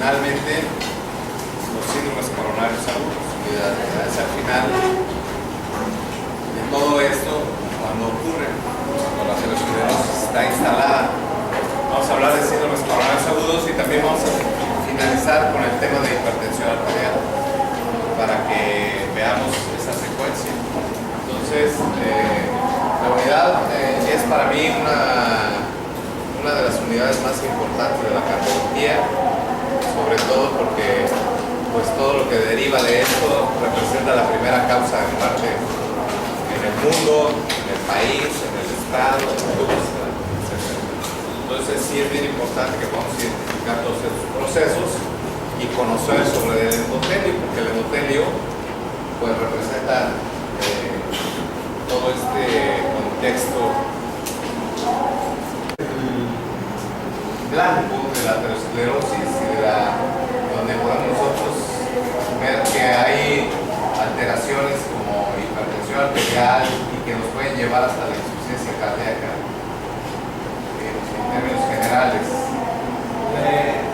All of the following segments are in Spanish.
finalmente los síndromes coronarios agudos. Es al final de todo esto cuando ocurre, cuando la aterosclerosis está instalada. Vamos a hablar de síndromes coronarios agudos y también vamos a finalizar con el tema de hipertensión arterial para que veamos esa secuencia. Entonces, la unidad es para mí una de las unidades más importantes de la cardiología, sobre todo porque pues todo lo que deriva de esto representa la primera causa de muerte en el mundo, en el país, en el estado, en el etc. Entonces sí es bien importante que podamos identificar todos estos procesos y conocer sobre el endotelio, porque el endotelio pues representa todo este contexto blanco de la aterosclerosis y donde podemos nosotros ver que hay alteraciones como hipertensión arterial y que nos pueden llevar hasta la insuficiencia cardíaca en términos generales.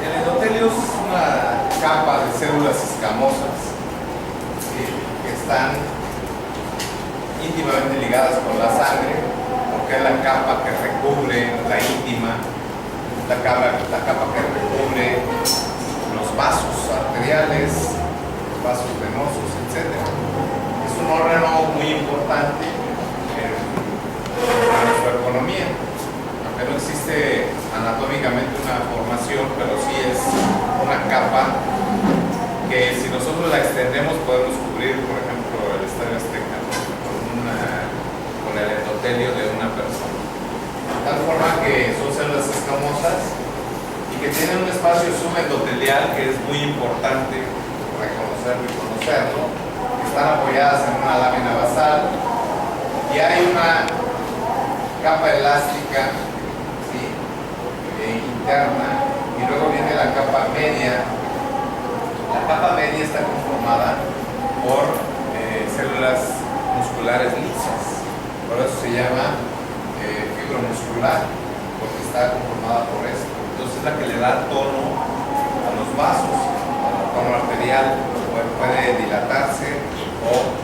El endotelio es una capa de células escamosas, ¿sí?, que están íntimamente ligadas con la sangre, porque es la capa que recubre la íntima, la capa que recubre los vasos arteriales, los vasos venosos, etc. Es un órgano muy importante en nuestra economía, aunque no existe anatómicamente una formación, pero sí es una capa que si nosotros la extendemos podemos cubrir, por ejemplo, el Estadio Azteca con el endotelio de una persona. De tal forma que son células escamosas y que tienen un espacio subendotelial que es muy importante reconocerlo y conocerlo. Están apoyadas en una lámina basal y hay una capa elástica, ¿sí?, interna, y luego viene la capa media. La capa media está conformada por células musculares lisas, por eso se llama fibromuscular, porque está conformada por esto. Entonces es la que le da tono a los vasos, al tono arterial, puede dilatarse o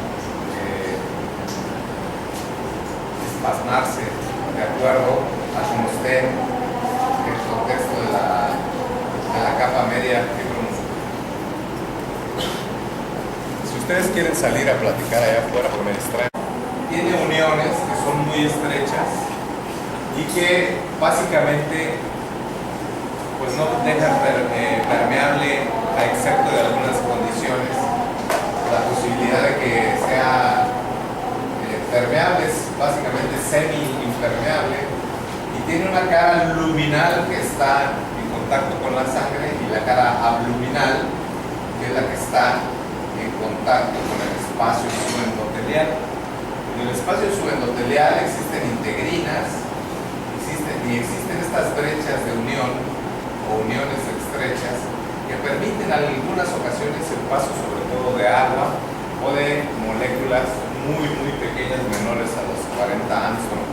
espasmarse de acuerdo a cómo esté el contexto de la capa media fibromuscular. Si ustedes quieren salir a platicar allá afuera, porque me distraen. Tiene uniones que son muy estrechas y que básicamente pues no dejan permeable, a excepto de algunas condiciones, la posibilidad de que sea permeable, es básicamente semi-impermeable, y tiene una cara luminal que está en contacto con la sangre y la cara abluminal, que es la que está en contacto con el espacio subendotelial. En el espacio subendotelial existen integrinas, existen estas brechas de unión o uniones estrechas que permiten en algunas ocasiones el paso sobre todo de agua o de moléculas muy pequeñas, menores a los 40 Angstrom.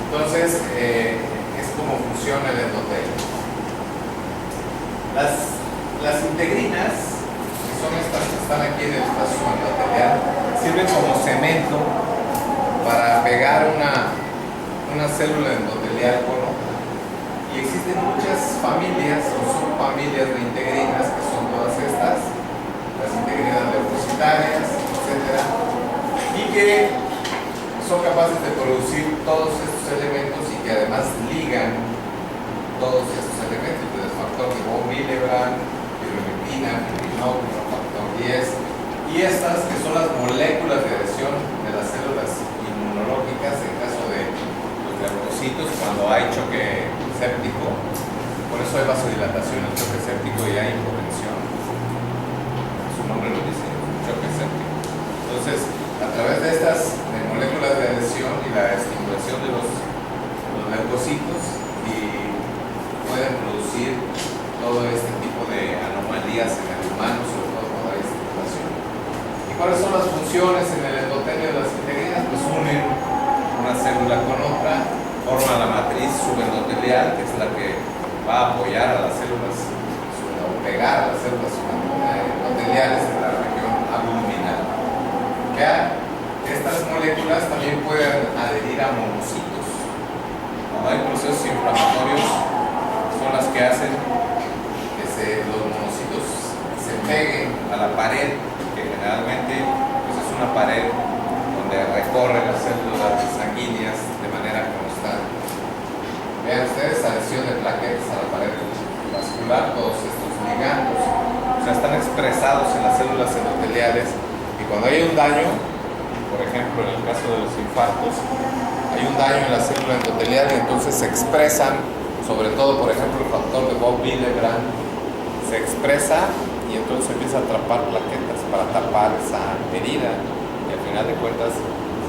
Entonces es como funciona el endotelio. Las integrinas, que son estas que están aquí en el espacio subendotelial, sirven como cemento para pegar una célula endotelial con otra. Y existen muchas familias o subfamilias de integrinas, que son todas estas, las integrinas leucocitarias, etc., y que son capaces de producir todos estos elementos y que además ligan todos estos elementos, desde el factor de von Willebrand, fibronectina, fibrinógeno, factor 10, y estas que son las moléculas de adhesión de las células inmunológicas en caso de los leucocitos cuando hay choque séptico. Por eso hay vasodilatación en choque séptico y hay hipotensión. Su nombre lo dice, choque séptico. Entonces, a través de estas moléculas de adhesión y la estimulación de los leucocitos pueden producir todo este tipo de anomalías en el humano, sobre todo cuando hay estimulación. ¿Y cuáles son las funciones en el endotelio de las integrinas? Pues unen una célula con otra, forman la matriz subendotelial, que es la que va a apoyar a las células pegar a las células endoteliales en la región abdominal. Estas moléculas también pueden adherir a monocitos. Cuando hay procesos inflamatorios, son las que hacen que los monocitos se peguen a la pared, que generalmente pues, es una pared donde recorre las células sanguíneas de manera constante. Vean ustedes, adhesión de plaquetas a la pared vascular, todos estos ligandos, o sea, están expresados en las células endoteliales, y cuando hay un daño, por ejemplo en el caso de los infartos, hay un daño en la célula endotelial y entonces se expresan, sobre todo por ejemplo el factor de Bob-Willebrand, se expresa y entonces empieza a atrapar plaquetas para tapar esa herida, y al final de cuentas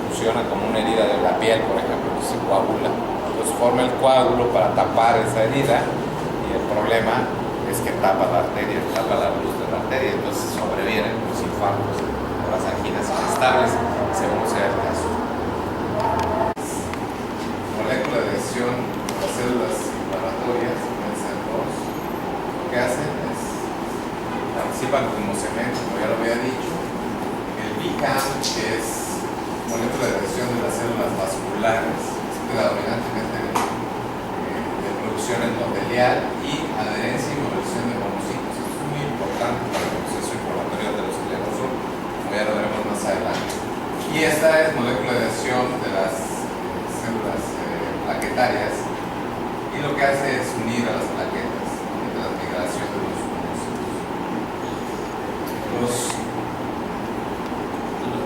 funciona como una herida de la piel, por ejemplo, que se coagula. Entonces forma el coágulo para tapar esa herida, y el problema es que tapa la arteria, tapa la luz de la arteria, entonces sobrevienen los infartos o las anginas inestables, según sea el caso. Molécula de adhesión a las células inflamatorias, lo que hacen es participan como cemento, como ya lo había dicho. El BICAM, que es molécula de adhesión de las células vasculares, predominantemente de producción endotelial y adherencia y movilización de monocitos. Esto es muy importante para el proceso inflamatorio de los esclerosos, como ya lo veremos más adelante. Y esta es molécula de adhesión de las células plaquetarias, y lo que hace es unir a las plaquetas mediante la migración de los monocitos.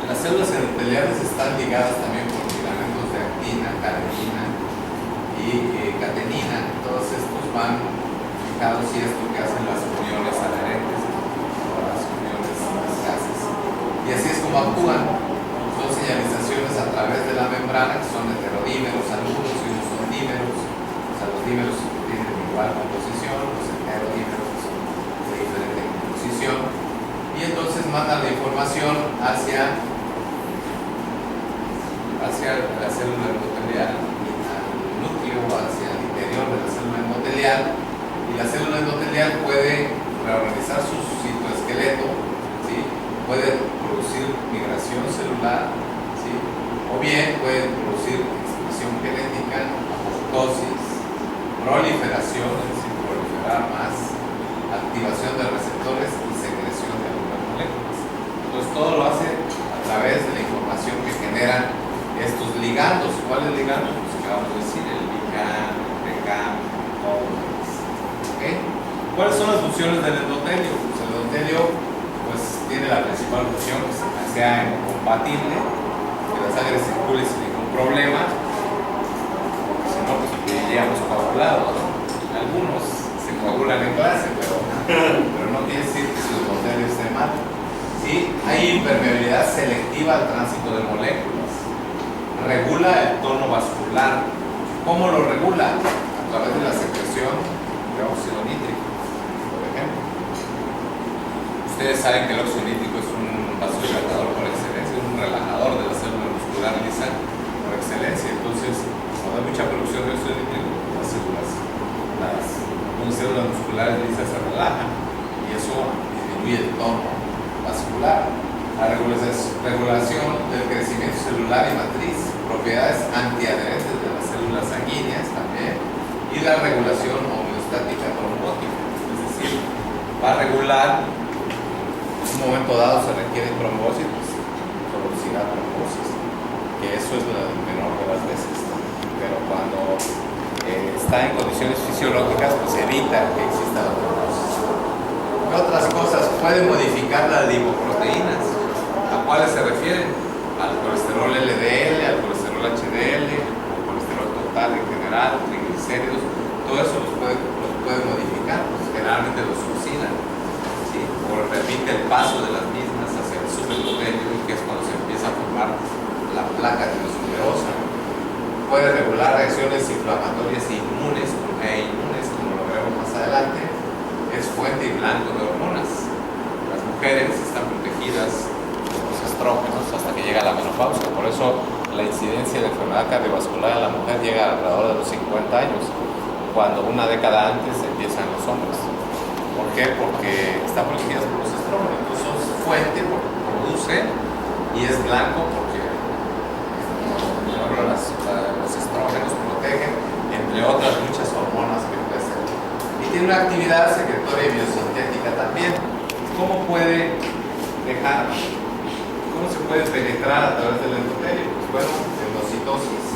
Las células endoteliales están ligadas también por filamentos de actina, carnina y catenina. Todos estos van fijados, y es lo que hacen las uniones adherentes o las uniones gases. Y así es como actúan. Son señalizaciones a través de la membrana, que son heterodímeros algunos y unos son dímeros. O sea, los dímeros tienen igual composición, los heterodímeros son de diferente composición. Y entonces mandan la información hacia la célula endotelial, al núcleo, hacia el interior de la célula endotelial, y la célula endotelial puede reorganizar su citoesqueleto, ¿sí? Puede producir migración celular, ¿sí? O bien puede producir expresión genética, apoptosis, proliferación, es decir, proliferar más, activación de receptores y secreción de algunas moléculas. Entonces todo lo hace a través de la información que generan estos ligandos. ¿Cuáles ligandos? Pues acabamos de decir, el BICAM, el PCAM, ¿okay? ¿Cuáles son las funciones del endotelio? Pues el endotelio pues, tiene la principal función que sea hemocompatible, que la sangre circule sin ningún problema, porque si no, pues iríamos coagulados, ¿no? Algunos se coagulan en clase, pero no quiere decir que su endotelio esté mal. ¿Sí? Hay impermeabilidad selectiva al tránsito de moléculas. Regula el tono vascular. ¿Cómo lo regula? A través de la secreción de óxido nítrico, por ejemplo. Ustedes saben que el óxido nítrico es un vasodilatador por excelencia, es un relajador de la célula muscular lisa por excelencia. Entonces, cuando hay mucha producción de óxido nítrico, las células musculares lisas se relajan, y eso disminuye el tono vascular. La regulación del crecimiento celular y matriz, propiedades antiadherentes de las células sanguíneas también, y la regulación homeostática trombótica, es decir, va a regular, en un momento dado se requiere trombosis, pues producirá trombosis, que eso es el menor de las veces, ¿no? Pero cuando está en condiciones fisiológicas, pues evita que exista la trombosis. ¿Qué otras cosas? Puede modificar las lipoproteínas. ¿A cuáles se refieren? Al colesterol LDL, al colesterol HDL, al colesterol total en general, triglicéridos. Todo eso los puede modificar, pues generalmente los oxidan, ¿sí? O permite el paso de las mismas hacia el subendotelio, que es cuando se empieza a formar la placa aterosclerosa. Puede regular reacciones inflamatorias e inmunes, como lo veremos más adelante. Es fuente y blanco de hormonas. Las mujeres están protegidas de los estrógenos hasta que llega la menopausia. Por eso la incidencia de enfermedad cardiovascular en la mujer llega alrededor de los 50 años, cuando una década antes empiezan los hombres. ¿Por qué? Porque están protegidas por los estrógenos. Entonces son fuente porque produce y es blanco porque los estrógenos protegen, entre otras muchas hormonas que puede ser. Y tiene una actividad secretoria y biosintética también. ¿Cómo se puede penetrar a través del endotelio? Pues bueno, endocitosis.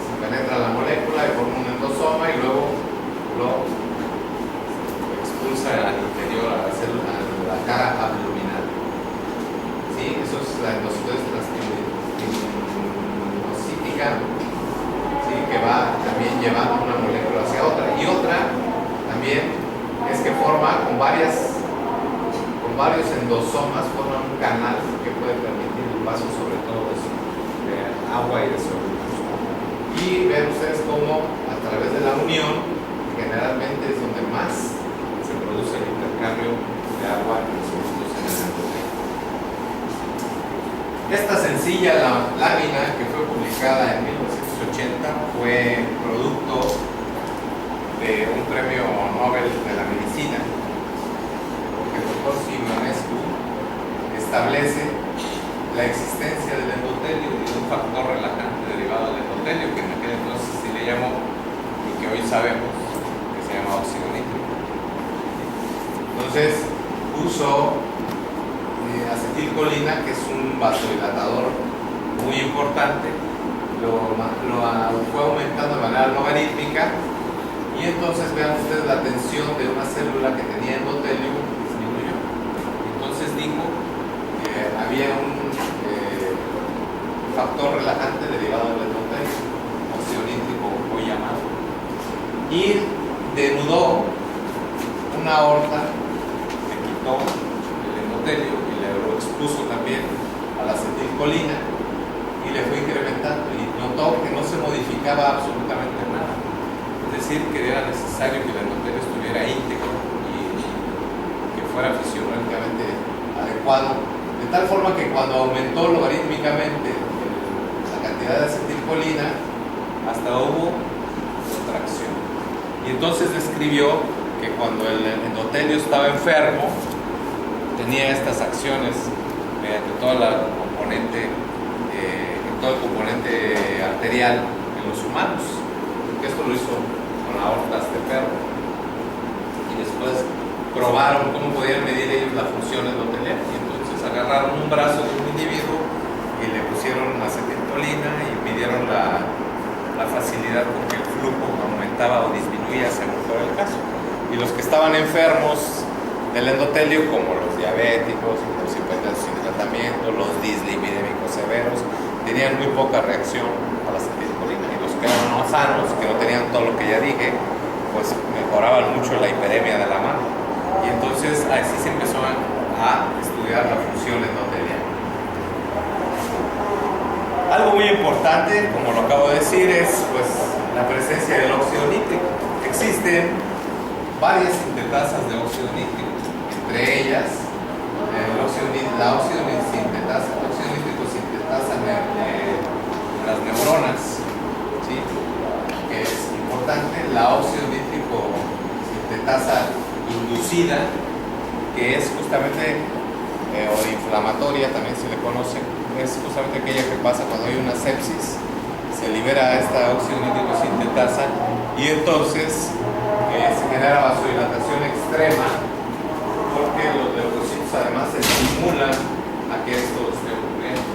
Se penetra la molécula y forma un endosoma y luego lo expulsa al interior, a la célula, a la cara abdominal. ¿Sí? Eso es la endocitosis transcriptocítica, ¿sí? Que va también llevando una molécula hacia otra. Y otra también es que forma con varios endosomas, forma un canal que puede permitir el paso sobre todo de agua y de sólidos. Y ven ustedes cómo a través de la unión generalmente es donde más se produce el intercambio de agua y sólidos en el endotelio. Esta sencilla lámina que fue publicada en 1980 fue producto de un premio Nobel de la medicina, porque el doctor Simonescu establece la existencia del endotelio y de un factor relajante derivado del endotelio, que en aquel entonces sí le llamó y que hoy sabemos que se llama óxido nítrico. Entonces puso acetilcolina, que es un vasodilatador muy importante, lo fue aumentando de manera logarítmica y entonces vean ustedes la tensión de una célula que tenía endotelio disminuyó. Entonces dijo que había un factor relajante derivado del endotelio, óxido nítrico hoy llamado, y denudó una aorta, le quitó el endotelio y le lo expuso también a la acetilcolina y le fue incrementando y notó que no se modificaba absolutamente nada. Es decir, que era necesario que el endotelio estuviera íntegro y que fuera fisiológicamente adecuado, de tal forma que cuando aumentó logarítmicamente la cantidad de acetilcolina, hasta hubo contracción. Y entonces describió que cuando el endotelio estaba enfermo, tenía estas acciones mediante todo el componente arterial en los humanos, porque esto lo hizo con aortas de perro. Y después probaron cómo podían medir ellos la función endotelial. Y entonces agarraron un brazo de un individuo y le pusieron acetilcolina y midieron la facilidad con que el flujo aumentaba o disminuía según fuera el caso. Y los que estaban enfermos del endotelio, como los diabéticos, los hipertensos sin tratamiento, los dislipidémicos severos, tenían muy poca reacción a la acetilcolina. Y los que eran no sanos, que no tenían todo lo que ya dije, pues mejoraban mucho la hiperemia de la mano. Y entonces así se empezó a estudiar la función endotelial. Algo muy importante, como lo acabo de decir, es pues la presencia del óxido nítrico. Existen varias sintetasas de óxido nítrico, entre ellas el óxido nítrico sintetasa en las neuronas, ¿sí? Que es importante. La óxido nítrico sintetasa inducida, que es justamente o inflamatoria, también se le conoce, es justamente aquella que pasa cuando hay una sepsis, se libera esta óxido nítrico sintetasa y entonces se genera vasodilatación extrema, porque los leucocitos además estimulan a que esto esté ocurriendo.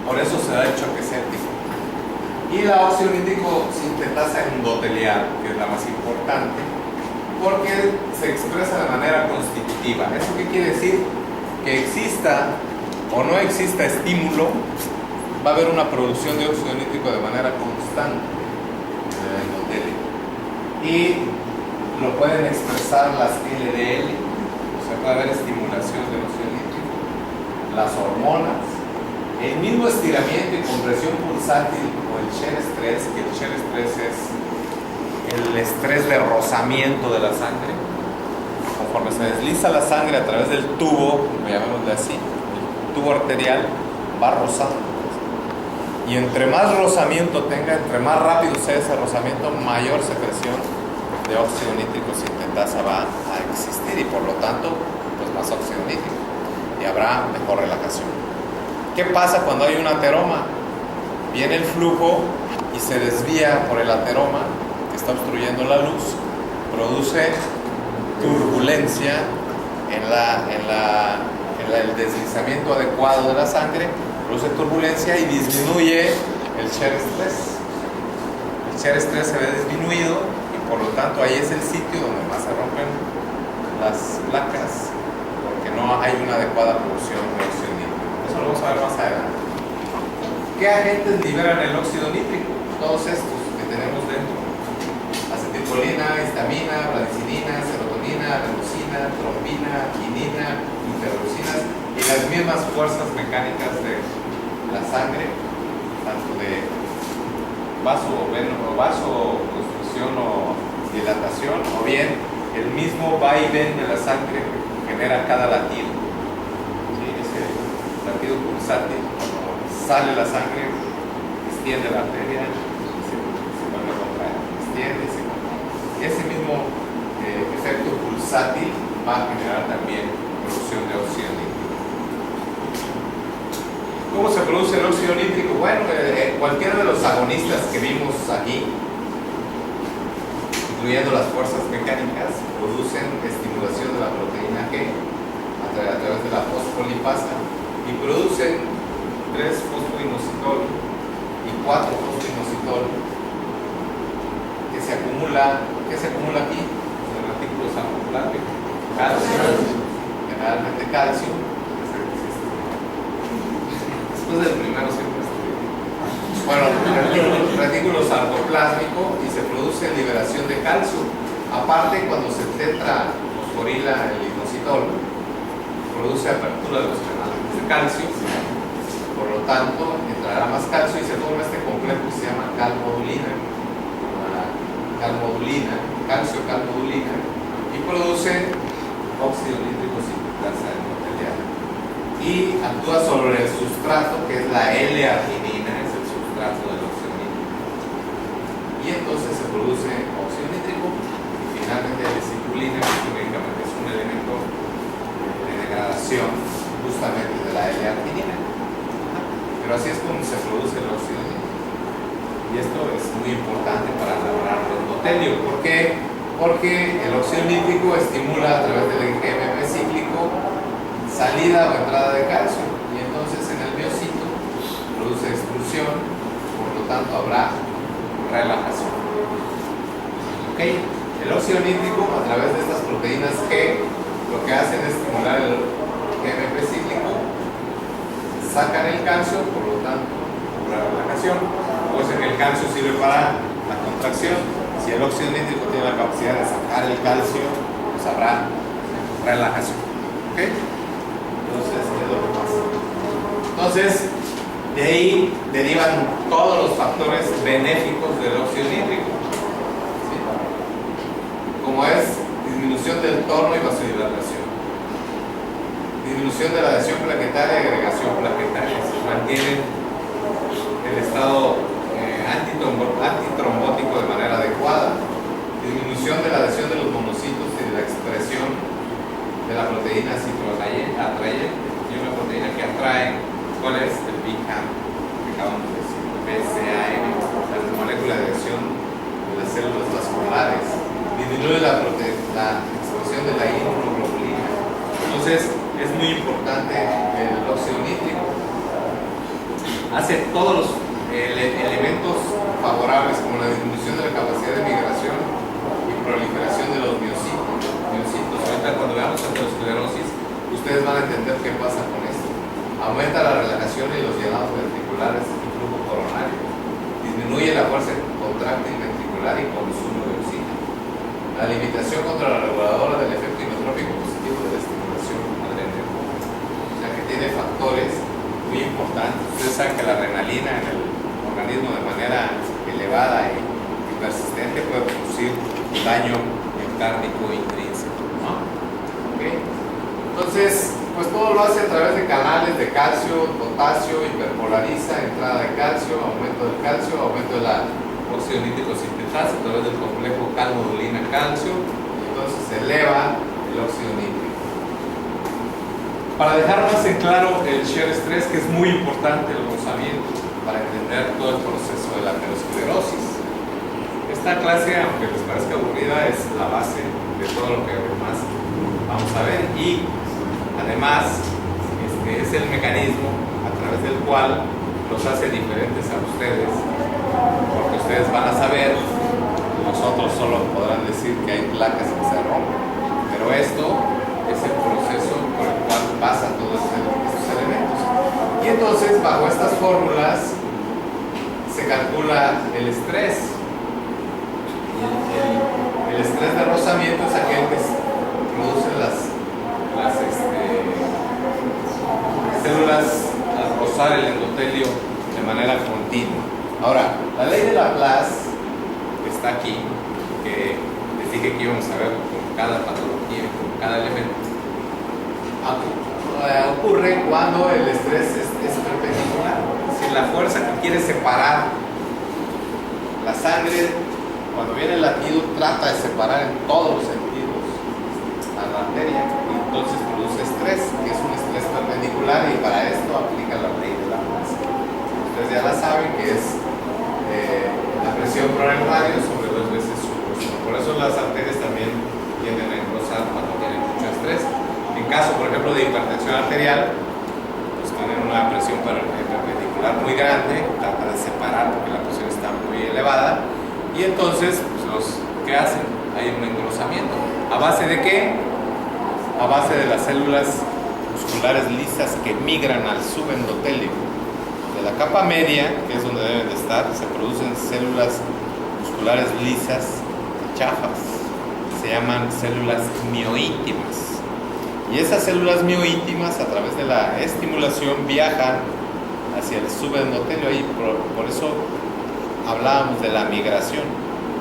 Por eso se da el choque séptico. Y la óxido nítrico sintetasa endotelial, que es la más importante, porque se expresa de manera constitutiva. ¿Eso qué quiere decir? Que exista o no exista estímulo, va a haber una producción de óxido nítrico de manera constante en el endotelio. Y lo pueden expresar las LDL, o sea, puede haber estimulación del óxido nítrico, las hormonas, el mismo estiramiento y compresión pulsátil o el shear stress, que el shear stress es el estrés de rozamiento de la sangre. Conforme se desliza la sangre a través del tubo, llamémosle así, el tubo arterial va rozando. Y entre más rozamiento tenga, entre más rápido sea ese rozamiento, mayor secreción de óxido nítrico sintentasa va a existir y por lo tanto, pues más óxido nítrico y habrá mejor relajación. ¿Qué pasa cuando hay un ateroma? Viene el flujo y se desvía por el ateroma que está obstruyendo la luz, produce turbulencia en el deslizamiento adecuado de la sangre, produce turbulencia y disminuye el shear stress. El shear stress se ve disminuido y por lo tanto ahí es el sitio donde más se rompen las placas porque no hay una adecuada producción de óxido nítrico. Eso lo vamos a ver más adelante. ¿Qué agentes liberan el óxido nítrico? Todos estos que tenemos dentro: acetilcolina, histamina, bradicinin, serotonina, adenosina, trombina, quinina, interleucinas y las mismas fuerzas mecánicas de la sangre, tanto de vasoconstricción o dilatación, o bien el mismo vaivén de la sangre que genera cada latido. ¿Sí? Ese latido pulsátil, cuando sale la sangre, extiende la arteria y se vuelve a contraer, extiende y se contrae. Ese mismo efecto pulsátil va a generar también producción de óxido nítrico. ¿Cómo se produce el óxido nítrico? Bueno, cualquiera de los agonistas que vimos aquí, incluyendo las fuerzas mecánicas, producen estimulación de la proteína G a través de la fosfolipasa y producen 3-fosfoinositol y 4-fosfoinositol que se acumula. ¿Qué se acumula aquí? En el retículo sarcoplasmico. Calcio, generalmente calcio. Después del primero siempre estoy. Bueno, retículo sarcoplásmico y se produce liberación de calcio. Aparte, cuando se tetrafosforila el inositol, produce apertura de los canales de calcio. Por lo tanto, entrará más calcio y se forma este complejo que se llama calmodulina. Calcio-calmodulina y produce óxido nítrico sintentasa endotelial y actúa sobre el sustrato que es la L-arginina, es el sustrato del óxido nítrico, y entonces se produce óxido nítrico y finalmente la acetilcolina, que es un elemento de degradación justamente de la L-arginina. Pero así es como se produce el óxido nítrico. Y esto es muy importante para elaborar el endotelio. ¿Por qué? Porque el óxido nítrico estimula a través del GMP cíclico salida o entrada de calcio y entonces en el miocito produce expulsión, por lo tanto habrá relajación. ¿Okay? El óxido nítrico a través de estas proteínas G lo que hacen es estimular el GMP cíclico, sacan el calcio, por lo tanto habrá relajación. Puede ser que el calcio sirve para la contracción. Si el óxido nítrico tiene la capacidad de sacar el calcio, pues habrá relajación. ¿Ok? Entonces, ¿qué es lo que pasa? Entonces, de ahí derivan todos los factores benéficos del óxido nítrico. ¿Sí? Como es disminución del torno y vasodilatación, disminución de la adhesión plaquetaria y agregación plaquetaria. Se mantienen el estado antitrombótico de manera adecuada, disminución de la adhesión de los monocitos y de la expresión de la proteína citoatrayente y una proteína que atrae. ¿Cuál es? El BCAM, que acabamos de decir, BCAM, la molécula de adhesión de las células vasculares, disminuye la expresión de la inmunoglobulina. Entonces es muy importante el óxido nítrico. Hace todos los elementos favorables como la disminución de la capacidad de migración y proliferación de los miocitos. Ahorita cuando veamos aterosclerosis, ustedes van a entender qué pasa con esto. Aumenta la relajación y los llenados ventriculares y flujo coronario. Disminuye la fuerza contráctil ventricular y consumo de oxígeno. La limitación contra la reguladora del efecto inotrópico positivo de la estimulación adrenérgica. O sea que tiene factores muy importantes. Ustedes saben que la adrenalina en el organismo de manera elevada y persistente puede producir daño miocárdico intrínseco, ¿no? ¿Okay? Entonces, Pues todo lo hace a través de canales de calcio, potasio, hiperpolariza, entrada de calcio, aumento del calcio, aumento de la óxido nítrico sintetasa a través del complejo calmodulina-calcio, y entonces se eleva el óxido nítrico. Para dejar más en claro el shear stress, que es muy importante el rozamiento para entender todo el proceso de la aterosclerosis. Esta clase, aunque les parezca aburrida, es la base de todo lo que más vamos a ver, y además es el mecanismo a través del cual los hace diferentes a ustedes, porque ustedes van a saber, los otros solo podrán decir que hay placas que se rompen, pero esto es el proceso por el cual pasan todos estos elementos. Y entonces, bajo estas fórmulas se calcula el estrés. El estrés de rozamiento es aquel que produce las células al rozar el endotelio de manera continua. Ahora, la ley de Laplace está aquí, que les dije que íbamos a ver con cada patología, con cada elemento. Ocurre cuando el estrés es perpendicular. Si la fuerza que quiere separar la sangre, cuando viene el latido, trata de separar en todos los sentidos a la arteria, y entonces produce estrés, que es un estrés perpendicular, y para esto aplica la ley de Laplace. Ustedes ya la saben, que es la presión por el radio sobre 2 veces su presión. Por eso las arterias también tienden a engrosar cuando tienen mucho estrés. En caso, por ejemplo, de hipertensión arterial, pues tienen una presión perpendicular muy grande, trata de separar porque la presión está muy elevada, y entonces, pues, ¿qué hacen? Hay un engrosamiento. ¿A base de qué? A base de las células musculares lisas que migran al subendotelio. De la capa media, que es donde deben de estar, se producen células musculares lisas, chafas. Se llaman células mioíntimas. Y esas células mioíntimas, a través de la estimulación, viajan hacia el subendotelio. Ahí por eso hablábamos de la migración.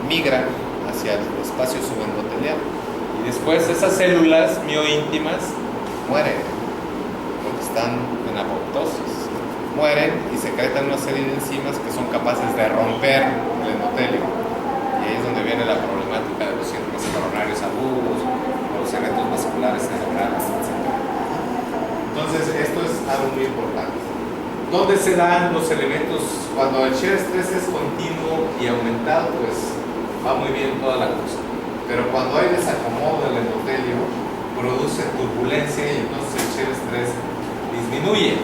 Migran hacia el espacio subendotelial. Y después esas células mioíntimas mueren, porque están en apoptosis. Mueren y secretan una serie de enzimas que son capaces de romper el endotelio. Y ahí es donde viene la problemática de los síndromes coronarios agudos, los eventos vasculares cerebrales, etc. Entonces, esto es algo muy importante. ¿Dónde se dan los elementos? Cuando el shear stress es continuo y aumentado, pues va muy bien toda la cosa. Pero cuando hay desacomodo del endotelio, produce turbulencia y entonces el shear stress disminuye.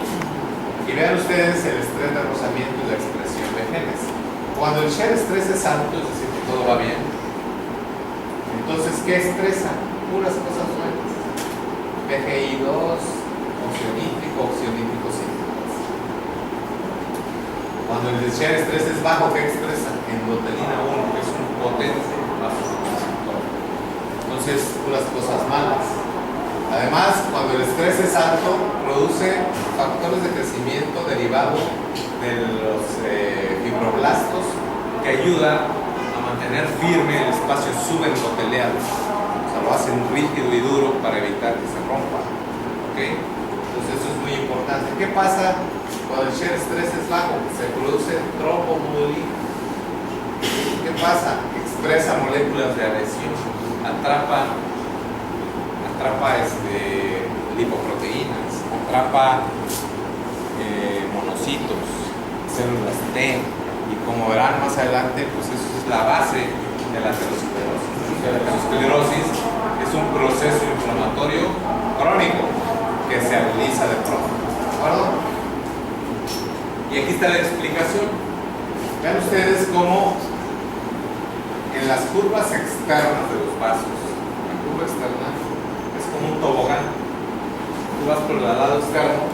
Y vean ustedes el estrés de rozamiento y la expresión de genes. Cuando el shear stress es alto, es decir, que todo va bien, entonces, ¿qué estresa? Puras cosas buenas. PGI2, óxido nítrico sintetasa. Cuando el shear stress es bajo, ¿qué expresa? Endotelina 1, que es un potente vasoconstrictor. Entonces, puras cosas malas. Además, cuando el estrés es alto, produce factores de crecimiento derivado de los fibroblastos que ayudan a mantener firme el espacio subendotelial. O sea, lo hacen rígido y duro para evitar que se rompa. ¿Okay? Entonces, eso es muy importante. ¿Qué pasa cuando el shear stress es bajo? Se produce trombomodulina. ¿Qué pasa? Expresa moléculas de adhesión, atrapa lipoproteínas, atrapa monocitos, células T, y como verán más adelante, pues eso es la base de la aterosclerosis. La aterosclerosis es un proceso inflamatorio crónico que se agudiza de pronto, ¿de acuerdo? Y aquí está la explicación. Vean ustedes cómo en las curvas externas de los vasos, la curva externa es como un tobogán. Tú vas por el lado externo,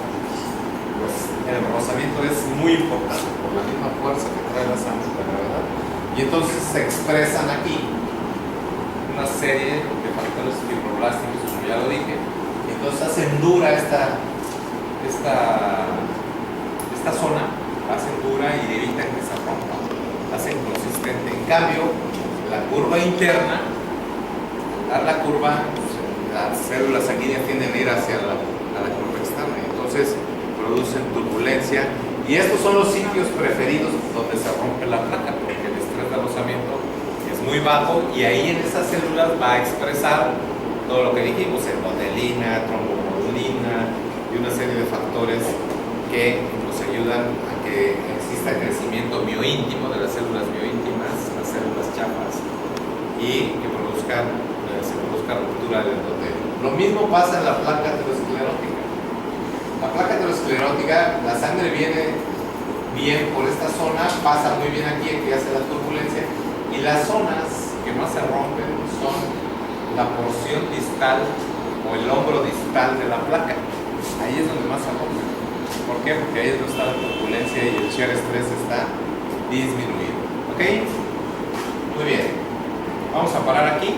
pues el rozamiento es muy importante por la misma fuerza que trae la sangre, la gravedad. Y entonces se expresan aquí una serie de factores fibroblásticos, como ya lo dije, y entonces hacen dura esta zona, la hacen dura y evitan que se rompa, la hacen consistente. En cambio, la curva interna, al dar la curva, las células sanguíneas tienden a ir hacia la entonces producen turbulencia. Y estos son los sitios preferidos donde se rompe la placa, porque el estrés de rozamiento es muy bajo y ahí en esas células va a expresar todo lo que dijimos, endotelina, trombomodulina y una serie de factores que nos ayudan a que exista crecimiento mioíntimo de las células mioíntimas, las células chafas, y que se produzca ruptura del endotelio. Lo mismo pasa en la placa aterosclerótica. La placa aterosclerótica, la sangre viene bien por esta zona, pasa muy bien aquí, aquí hace la turbulencia, y las zonas que más se rompen son la porción distal o el hombro distal de la placa. Ahí es donde más se rompe. ¿Por qué? Porque ahí es donde está la turbulencia y el shear stress está disminuido. ¿Ok? Muy bien. Vamos a parar aquí.